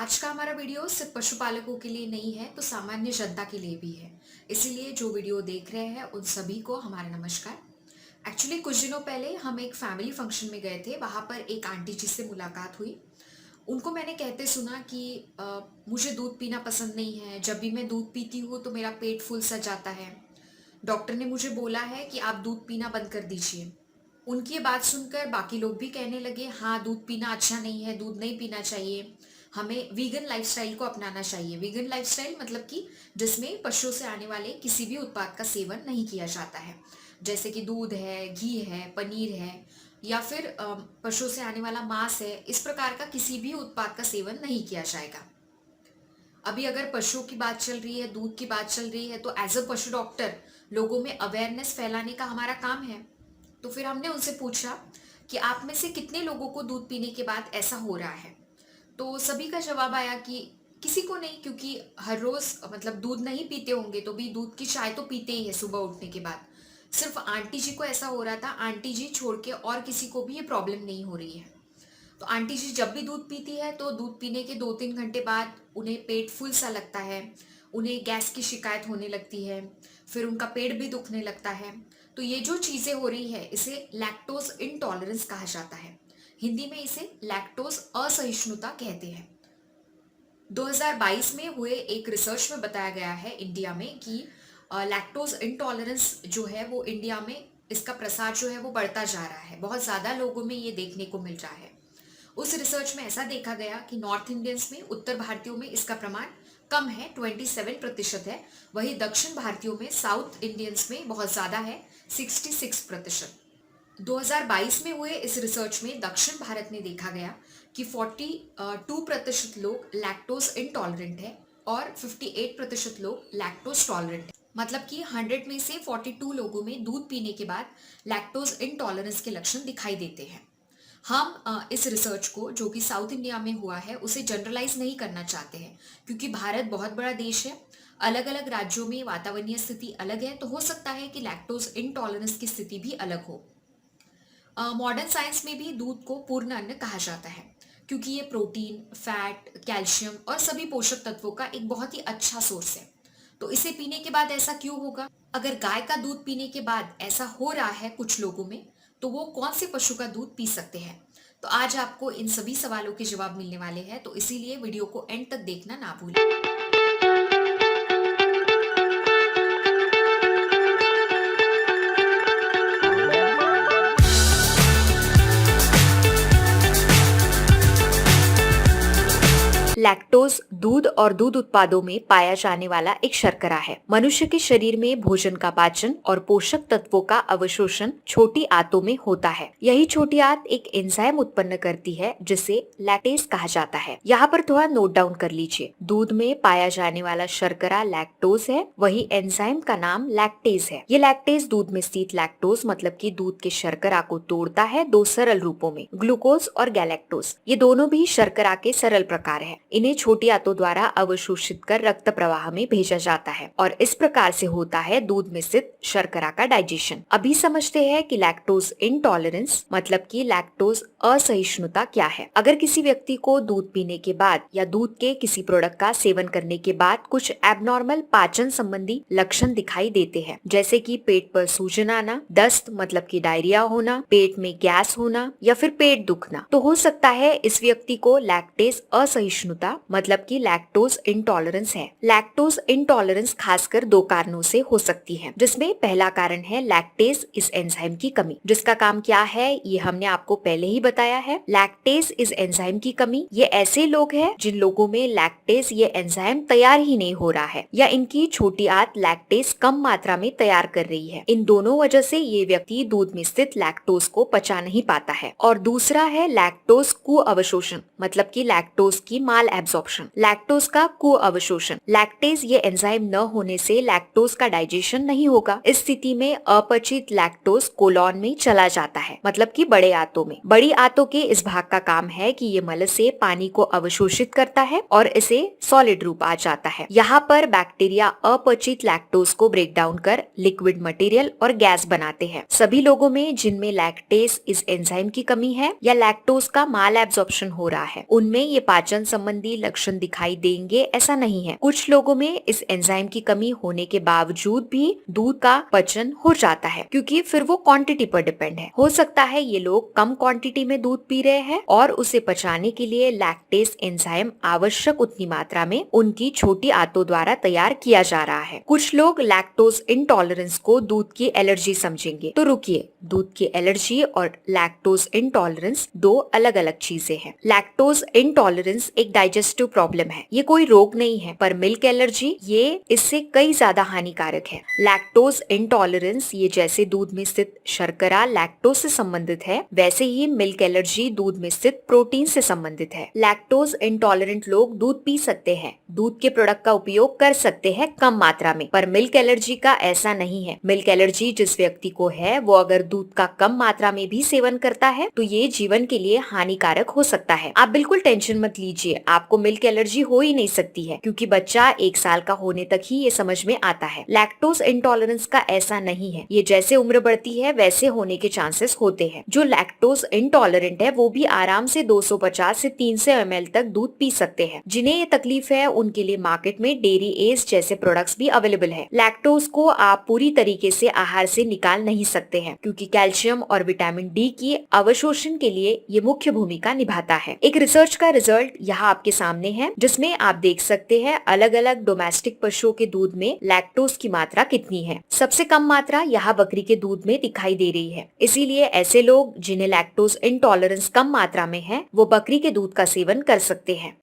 आज का हमारा वीडियो सिर्फ पशुपालकों के लिए नहीं है तो सामान्य जनता के लिए भी है। इसीलिए जो वीडियो देख रहे हैं उन सभी को हमारा नमस्कार। एक्चुअली कुछ दिनों पहले हम एक फैमिली फंक्शन में गए थे। वहाँ पर एक आंटी जी से मुलाकात हुई। उनको मैंने कहते सुना कि मुझे दूध पीना पसंद नहीं है। जब भी मैं दूध पीती हूँ तो मेरा पेट फूल सा जाता है। डॉक्टर ने मुझे बोला है कि आप दूध पीना बंद कर दीजिए। उनकी ये बात सुनकर बाकी लोग भी कहने लगे, हाँ दूध पीना अच्छा नहीं है, दूध नहीं पीना चाहिए, हमें वीगन लाइफस्टाइल को अपनाना चाहिए। वीगन लाइफस्टाइल मतलब कि जिसमें पशुओं से आने वाले किसी भी उत्पाद का सेवन नहीं किया जाता है, जैसे कि दूध है, घी है, पनीर है या फिर पशुओं से आने वाला मांस है। इस प्रकार का किसी भी उत्पाद का सेवन नहीं किया जाएगा। अभी अगर पशुओं की बात चल रही है, दूध की बात चल रही है, तो एज अ पशु डॉक्टर लोगों में अवेयरनेस फैलाने का हमारा काम है। तो फिर हमने उनसे पूछा कि आप में से कितने लोगों को दूध पीने के बाद ऐसा हो रहा है। तो सभी का जवाब आया कि किसी को नहीं, क्योंकि हर रोज मतलब दूध नहीं पीते होंगे तो भी दूध की चाय तो पीते ही है सुबह उठने के बाद। सिर्फ आंटी जी को ऐसा हो रहा था। आंटी जी छोड़ के और किसी को भी ये प्रॉब्लम नहीं हो रही है। तो आंटी जी जब भी दूध पीती है तो दूध पीने के 2-3 घंटे बाद उन्हें पेट फुल सा लगता है, उन्हें गैस की शिकायत होने लगती है, फिर उनका पेट भी दुखने लगता है। तो ये जो चीज़ें हो रही है इसे लैक्टोज इंटॉलरेंस कहा जाता है। हिंदी में इसे लैक्टोज असहिष्णुता कहते हैं। 2022 में हुए एक रिसर्च में बताया गया है इंडिया में कि लैक्टोज इंटॉलरेंस जो है वो इंडिया में इसका प्रसार जो है वो बढ़ता जा रहा है। बहुत ज़्यादा लोगों में ये देखने को मिल रहा है। उस रिसर्च में ऐसा देखा गया कि नॉर्थ इंडियंस में, उत्तर भारतीयों में इसका प्रमाण कम है, 27% है। वहीं दक्षिण भारतीयों में, साउथ इंडियंस में बहुत ज़्यादा है, 66%। 2022 में हुए इस रिसर्च में दक्षिण भारत में देखा गया कि 42% लोग लैक्टोज इंटॉलरेंट है और 58% लोग लैक्टोज टॉलरेंट है। मतलब कि 100 में से 42 लोगों में दूध पीने के बाद लैक्टोज इंटॉलरेंस के लक्षण दिखाई देते हैं। हम इस रिसर्च को, जो कि साउथ इंडिया में हुआ है, उसे जनरलाइज नहीं करना चाहते हैं, क्योंकि भारत बहुत बड़ा देश है। अलग अलग राज्यों में वातावरणीय स्थिति अलग है, तो हो सकता है कि लैक्टोज इंटॉलरेंस की स्थिति भी अलग हो। मॉडर्न साइंस में भी दूध को पूर्ण अन्न कहा जाता है, क्योंकि ये प्रोटीन, फैट, कैल्शियम और सभी पोषक तत्वों का एक बहुत ही अच्छा सोर्स है। तो इसे पीने के बाद ऐसा क्यों होगा? अगर गाय का दूध पीने के बाद ऐसा हो रहा है कुछ लोगों में, तो वो कौन से पशु का दूध पी सकते हैं? तो आज आपको इन सभी सवालों के जवाब मिलने वाले हैं, तो इसीलिए वीडियो को एंड तक देखना ना भूलें। लैक्टोज दूध और दूध उत्पादों में पाया जाने वाला एक शर्करा है। मनुष्य के शरीर में भोजन का पाचन और पोषक तत्वों का अवशोषण छोटी आंतों में होता है। यही छोटी आंत एक एंजाइम उत्पन्न करती है जिसे लैक्टेज कहा जाता है। यहाँ पर थोड़ा नोट डाउन कर लीजिए। दूध में पाया जाने वाला शर्करा लैक्टोज है, वही एंजाइम का नाम लैक्टेज है। ये लैक्टेज दूध में स्थित लैक्टोज मतलब कि दूध के शर्करा को तोड़ता है दो सरल रूपों में, ग्लूकोज और गैलेक्टोज। ये दोनों भी शर्करा के सरल प्रकार है। इन्हें छोटी आंतों द्वारा अवशोषित कर रक्त प्रवाह में भेजा जाता है और इस प्रकार से होता है दूध में स्थित शर्करा का डाइजेशन। अभी समझते हैं कि लैक्टोज इंटॉलरेंस मतलब कि लैक्टोज असहिष्णुता क्या है। अगर किसी व्यक्ति को दूध पीने के बाद या दूध के किसी प्रोडक्ट का सेवन करने के बाद कुछ एबनॉर्मल पाचन संबंधी लक्षण दिखाई देते हैं, जैसे कि पेट पर सूजन आना, दस्त मतलब कि डायरिया होना, पेट में गैस होना या फिर पेट दुखना, तो हो सकता है इस व्यक्ति को लैक्टेज असहिष्णुता मतलब कि लैक्टोज इंटॉलरेंस है। लैक्टोज इंटॉलरेंस खासकर दो कारणों से हो सकती है, जिसमें पहला कारण है लैक्टेज इस एंजाइम की कमी। जिसका काम क्या है ये हमने आपको पहले ही बताया है। लैक्टेज इस एंजाइम की कमी, ये ऐसे लोग हैं जिन लोगों में लैक्टेज ये एंजाइम तैयार ही नहीं हो रहा है या इनकी छोटी आंत लैक्टेज कम मात्रा में तैयार कर रही है। इन दोनों वजह से ये व्यक्ति दूध में स्थित लैक्टोज को पचा नहीं पाता है। और दूसरा है लैक्टोज कुअवशोषण मतलब कि लैक्टोज की माल एब्जॉर्प्शन। लैक्टोज का कुअवशोषण, लैक्टेज ये एंजाइम न होने से लैक्टोज का डाइजेशन नहीं होगा। इस स्थिति में अपचित लैक्टोज कोलॉन में चला जाता है, मतलब कि बड़े आंतों में। बड़ी आंतों के इस भाग का काम है कि ये मल से पानी को अवशोषित करता है और इसे सॉलिड रूप आ जाता है। यहाँ पर बैक्टीरिया अपचित लैक्टोज को ब्रेक डाउन कर लिक्विड मटेरियल और गैस बनाते हैं। सभी लोगों में जिनमें लैक्टेज इस एंजाइम की कमी है या लैक्टोज का माल एब्जॉर्प्शन हो रहा है। उनमें ये पाचन संबंधी लक्षण दिखाई देंगे ऐसा नहीं है। कुछ लोगों में इस एंजाइम की कमी होने के बावजूद भी दूध का पचन हो जाता है, क्योंकि फिर वो क्वांटिटी पर डिपेंड है। हो सकता है ये लोग कम क्वांटिटी में दूध पी रहे हैं और उसे पचाने के लिए लैक्टेस एंजाइम आवश्यक उतनी मात्रा में उनकी छोटी आंतों द्वारा तैयार किया जा रहा है। कुछ लोग लैक्टोज इंटॉलरेंस को दूध की एलर्जी समझेंगे, तो रुकिए, दूध की एलर्जी और लैक्टोज इंटॉलरेंस दो अलग अलग चीजें हैं। लैक्टोज इंटॉलरेंस एक डाइजेस्टिव प्रॉब्लम है, ये कोई रोग नहीं है, पर मिल्क एलर्जी ये इससे कई ज्यादा हानिकारक है। लैक्टोज इंटॉलरेंस ये जैसे दूध में स्थित शर्करा लैक्टोज से संबंधित है, वैसे ही मिल्क एलर्जी दूध में स्थित प्रोटीन से संबंधित है। लैक्टोज इंटॉलरेंट लोग दूध पी सकते हैं, दूध के प्रोडक्ट का उपयोग कर सकते हैं कम मात्रा में, पर मिल्क एलर्जी का ऐसा नहीं है। मिल्क एलर्जी जिस व्यक्ति को है वो अगर दूध का कम मात्रा में भी सेवन करता है तो ये जीवन के लिए हानिकारक हो सकता है। आप बिल्कुल टेंशन मत लीजिए, आपको मिल्क एलर्जी हो ही नहीं सकती है, क्योंकि बच्चा 1 साल का होने तक ही ये समझ में आता है। लैक्टोज इंटॉलरेंस का ऐसा नहीं है, ये जैसे उम्र बढ़ती है वैसे होने के चांसेस होते हैं। जो लैक्टोज इंटॉलरेंट है वो भी आराम से 250 से 300 ml तक दूध पी सकते हैं। जिन्हें ये तकलीफ है उनके लिए मार्केट में डेयरी एज जैसे प्रोडक्ट्स भी अवेलेबल है। लैक्टोज को आप पूरी तरीके से आहार से निकाल नहीं सकते हैं, क्योंकि कैल्शियम और विटामिन डी की अवशोषण के लिए ये मुख्य भूमिका निभाता है। एक रिसर्च का रिजल्ट यहाँ आपके सामने है, जिसमें आप देख सकते हैं अलग अलग डोमेस्टिक पशुओं के दूध में लैक्टोज की मात्रा कितनी है। सबसे कम मात्रा यहाँ बकरी के दूध में दिखाई दे रही है। इसीलिए ऐसे लोग जिन्हें लैक्टोज इंटॉलरेंस कम मात्रा में है वो बकरी के दूध का सेवन कर सकते हैं।